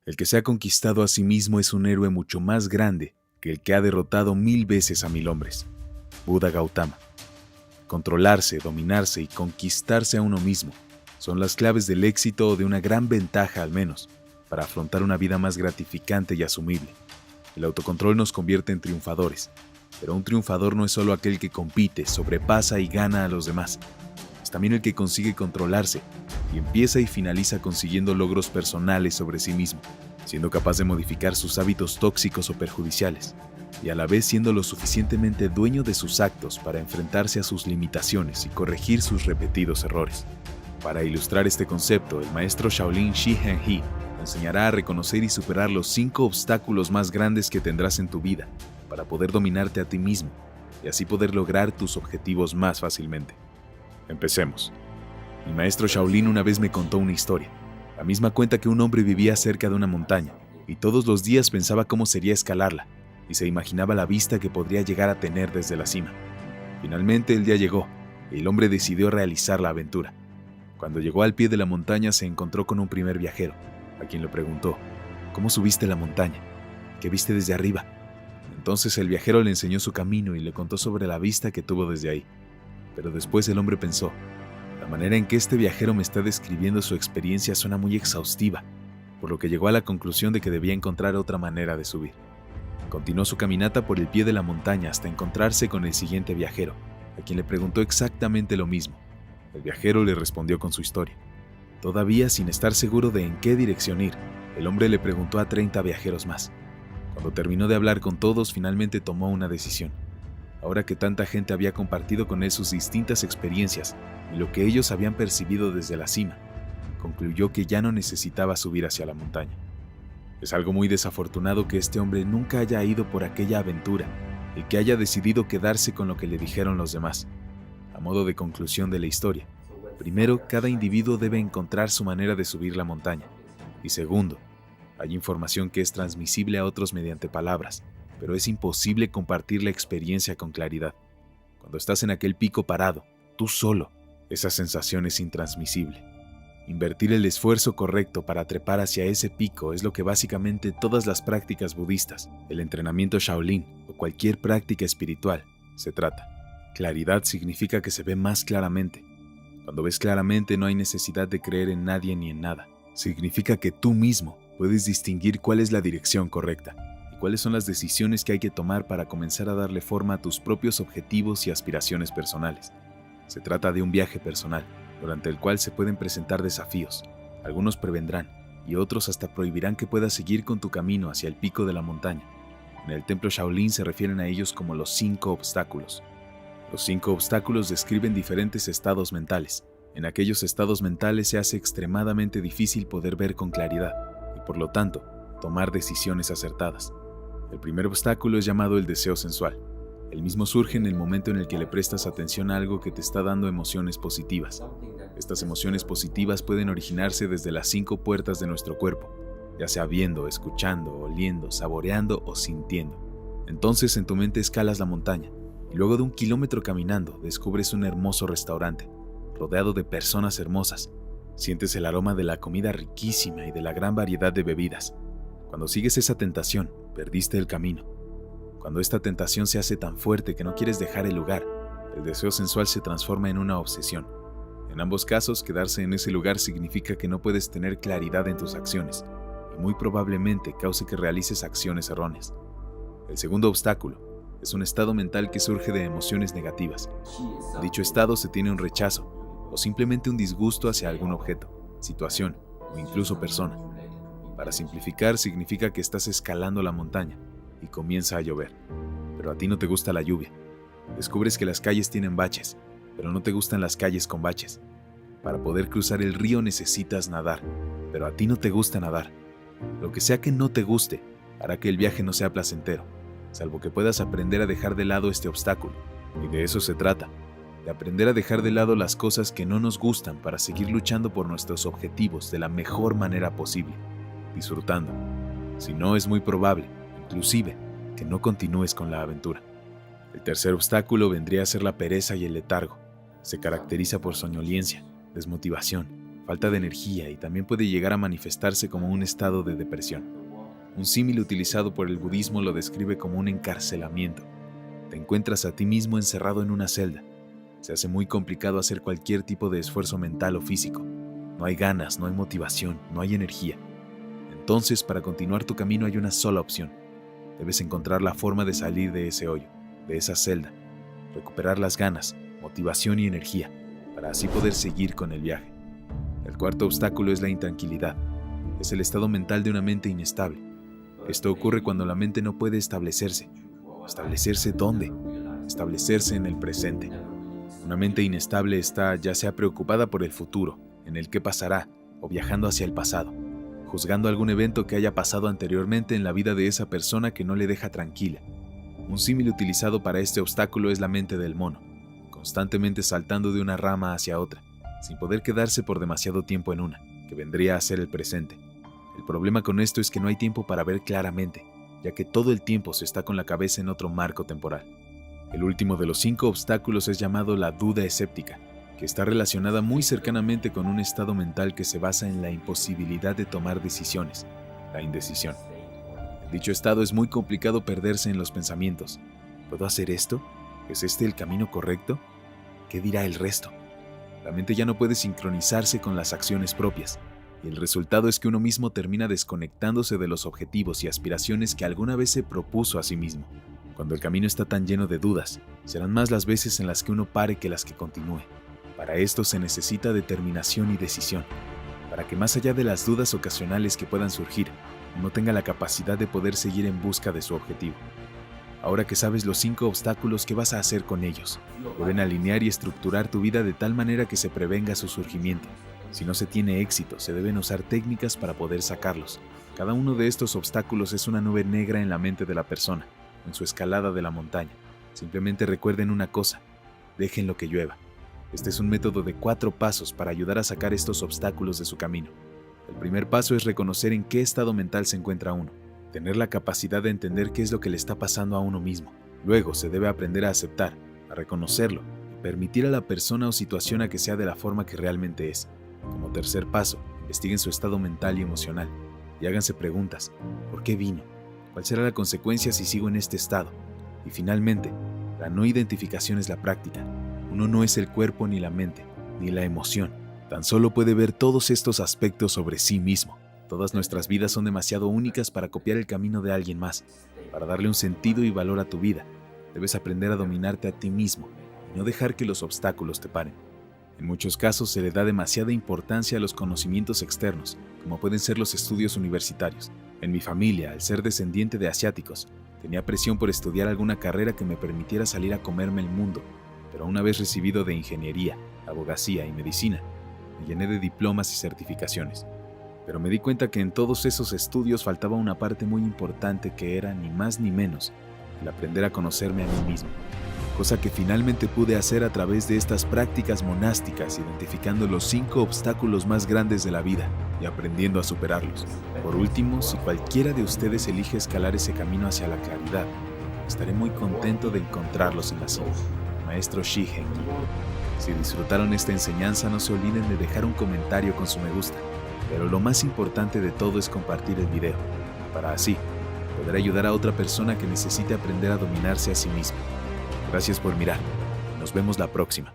El que se ha conquistado a sí mismo es un héroe mucho más grande que el que ha derrotado 1000 veces a 1000 hombres. Buda Gautama. Controlarse, dominarse y conquistarse a uno mismo son las claves del éxito o de una gran ventaja al menos, para afrontar una vida más gratificante y asumible. El autocontrol nos convierte en triunfadores, pero un triunfador no es solo aquel que compite, sobrepasa y gana a los demás. Es también el que consigue controlarse y empieza y finaliza consiguiendo logros personales sobre sí mismo, siendo capaz de modificar sus hábitos tóxicos o perjudiciales, y a la vez siendo lo suficientemente dueño de sus actos para enfrentarse a sus limitaciones y corregir sus repetidos errores. Para ilustrar este concepto, el maestro Shaolin Shihen He enseñará a reconocer y superar los 5 obstáculos más grandes que tendrás en tu vida para poder dominarte a ti mismo y así poder lograr tus objetivos más fácilmente. Empecemos. Mi maestro Shaolin una vez me contó una historia. La misma cuenta que un hombre vivía cerca de una montaña y todos los días pensaba cómo sería escalarla y se imaginaba la vista que podría llegar a tener desde la cima. Finalmente el día llegó y el hombre decidió realizar la aventura. Cuando llegó al pie de la montaña se encontró con un primer viajero, a quien le preguntó: ¿cómo subiste la montaña? ¿Qué viste desde arriba? Entonces el viajero le enseñó su camino y le contó sobre la vista que tuvo desde ahí. Pero después el hombre pensó: la manera en que este viajero me está describiendo su experiencia suena muy exhaustiva, por lo que llegó a la conclusión de que debía encontrar otra manera de subir. Continuó su caminata por el pie de la montaña hasta encontrarse con el siguiente viajero, a quien le preguntó exactamente lo mismo. El viajero le respondió con su historia. Todavía sin estar seguro de en qué dirección ir, el hombre le preguntó a 30 viajeros más. Cuando terminó de hablar con todos, finalmente tomó una decisión. Ahora que tanta gente había compartido con él sus distintas experiencias y lo que ellos habían percibido desde la cima, concluyó que ya no necesitaba subir hacia la montaña. Es algo muy desafortunado que este hombre nunca haya ido por aquella aventura y que haya decidido quedarse con lo que le dijeron los demás. A modo de conclusión de la historia, primero, cada individuo debe encontrar su manera de subir la montaña. Y segundo, hay información que es transmisible a otros mediante palabras, pero es imposible compartir la experiencia con claridad. Cuando estás en aquel pico parado, tú solo, esa sensación es intransmisible. Invertir el esfuerzo correcto para trepar hacia ese pico es lo que básicamente todas las prácticas budistas, el entrenamiento Shaolin o cualquier práctica espiritual se trata. Claridad significa que se ve más claramente. Cuando ves claramente no hay necesidad de creer en nadie ni en nada. Significa que tú mismo puedes distinguir cuál es la dirección correcta y cuáles son las decisiones que hay que tomar para comenzar a darle forma a tus propios objetivos y aspiraciones personales. Se trata de un viaje personal, durante el cual se pueden presentar desafíos. Algunos prevendrán y otros hasta prohibirán que puedas seguir con tu camino hacia el pico de la montaña. En el templo Shaolin se refieren a ellos como los 5 obstáculos. Los 5 obstáculos describen diferentes estados mentales. En aquellos estados mentales se hace extremadamente difícil poder ver con claridad y, por lo tanto, tomar decisiones acertadas. El primer obstáculo es llamado el deseo sensual. El mismo surge en el momento en el que le prestas atención a algo que te está dando emociones positivas. Estas emociones positivas pueden originarse desde las 5 puertas de nuestro cuerpo, ya sea viendo, escuchando, oliendo, saboreando o sintiendo. Entonces en tu mente escalas la montaña y luego de 1 kilómetro caminando descubres un hermoso restaurante, rodeado de personas hermosas. Sientes el aroma de la comida riquísima y de la gran variedad de bebidas. Cuando sigues esa tentación, perdiste el camino. Cuando esta tentación se hace tan fuerte que no quieres dejar el lugar, el deseo sensual se transforma en una obsesión. En ambos casos, quedarse en ese lugar significa que no puedes tener claridad en tus acciones y muy probablemente cause que realices acciones erróneas. El segundo obstáculo es un estado mental que surge de emociones negativas. En dicho estado se tiene un rechazo o simplemente un disgusto hacia algún objeto, situación o incluso persona. Para simplificar, significa que estás escalando la montaña y comienza a llover, pero a ti no te gusta la lluvia. Descubres que las calles tienen baches, pero no te gustan las calles con baches. Para poder cruzar el río necesitas nadar, pero a ti no te gusta nadar. Lo que sea que no te guste hará que el viaje no sea placentero, salvo que puedas aprender a dejar de lado este obstáculo. Y de eso se trata, de aprender a dejar de lado las cosas que no nos gustan para seguir luchando por nuestros objetivos de la mejor manera posible, disfrutando. Si no, es muy probable, inclusive, que no continúes con la aventura. El tercer obstáculo vendría a ser la pereza y el letargo. Se caracteriza por soñolencia, desmotivación, falta de energía y también puede llegar a manifestarse como un estado de depresión. Un símil utilizado por el budismo lo describe como un encarcelamiento. Te encuentras a ti mismo encerrado en una celda. Se hace muy complicado hacer cualquier tipo de esfuerzo mental o físico. No hay ganas, no hay motivación, no hay energía. Entonces, para continuar tu camino hay una sola opción. Debes encontrar la forma de salir de ese hoyo, de esa celda, recuperar las ganas, motivación y energía, para así poder seguir con el viaje. El cuarto obstáculo es la intranquilidad. Es el estado mental de una mente inestable. Esto ocurre cuando la mente no puede establecerse. ¿Establecerse dónde? Establecerse en el presente. Una mente inestable está ya sea preocupada por el futuro, en el qué pasará, o viajando hacia el pasado, juzgando algún evento que haya pasado anteriormente en la vida de esa persona que no le deja tranquila. Un símil utilizado para este obstáculo es la mente del mono, constantemente saltando de una rama hacia otra, sin poder quedarse por demasiado tiempo en una, que vendría a ser el presente. El problema con esto es que no hay tiempo para ver claramente, ya que todo el tiempo se está con la cabeza en otro marco temporal. El último de los 5 obstáculos es llamado la duda escéptica, que está relacionada muy cercanamente con un estado mental que se basa en la imposibilidad de tomar decisiones, la indecisión. En dicho estado es muy complicado perderse en los pensamientos. ¿Puedo hacer esto? ¿Es este el camino correcto? ¿Qué dirá el resto? La mente ya no puede sincronizarse con las acciones propias, y el resultado es que uno mismo termina desconectándose de los objetivos y aspiraciones que alguna vez se propuso a sí mismo. Cuando el camino está tan lleno de dudas, serán más las veces en las que uno pare que las que continúe. Para esto se necesita determinación y decisión, para que más allá de las dudas ocasionales que puedan surgir, uno tenga la capacidad de poder seguir en busca de su objetivo. Ahora que sabes los 5 obstáculos, ¿qué vas a hacer con ellos? Deben alinear y estructurar tu vida de tal manera que se prevenga su surgimiento. Si no se tiene éxito, se deben usar técnicas para poder sacarlos. Cada uno de estos obstáculos es una nube negra en la mente de la persona, en su escalada de la montaña. Simplemente recuerden una cosa: déjenlo que llueva. Este es un método de 4 pasos para ayudar a sacar estos obstáculos de su camino. El primer paso es reconocer en qué estado mental se encuentra uno, tener la capacidad de entender qué es lo que le está pasando a uno mismo. Luego se debe aprender a aceptar, a reconocerlo y permitir a la persona o situación a que sea de la forma que realmente es. Como tercer paso, investiguen su estado mental y emocional y háganse preguntas: ¿por qué vino? ¿Cuál será la consecuencia si sigo en este estado? Y finalmente, la no identificación es la práctica. Uno no es el cuerpo ni la mente, ni la emoción. Tan solo puede ver todos estos aspectos sobre sí mismo. Todas nuestras vidas son demasiado únicas para copiar el camino de alguien más. Para darle un sentido y valor a tu vida, debes aprender a dominarte a ti mismo y no dejar que los obstáculos te paren. En muchos casos se le da demasiada importancia a los conocimientos externos, como pueden ser los estudios universitarios. En mi familia, al ser descendiente de asiáticos, tenía presión por estudiar alguna carrera que me permitiera salir a comerme el mundo, pero una vez recibido de ingeniería, abogacía y medicina, me llené de diplomas y certificaciones. Pero me di cuenta que en todos esos estudios faltaba una parte muy importante que era ni más ni menos el aprender a conocerme a mí mismo, cosa que finalmente pude hacer a través de estas prácticas monásticas, identificando los 5 obstáculos más grandes de la vida y aprendiendo a superarlos. Por último, si cualquiera de ustedes elige escalar ese camino hacia la claridad, estaré muy contento de encontrarlos en la cima. Maestro Shi Heng. Si disfrutaron esta enseñanza, no se olviden de dejar un comentario con su me gusta, pero lo más importante de todo es compartir el video, para así poder ayudar a otra persona que necesite aprender a dominarse a sí misma. Gracias por mirar. Nos vemos la próxima.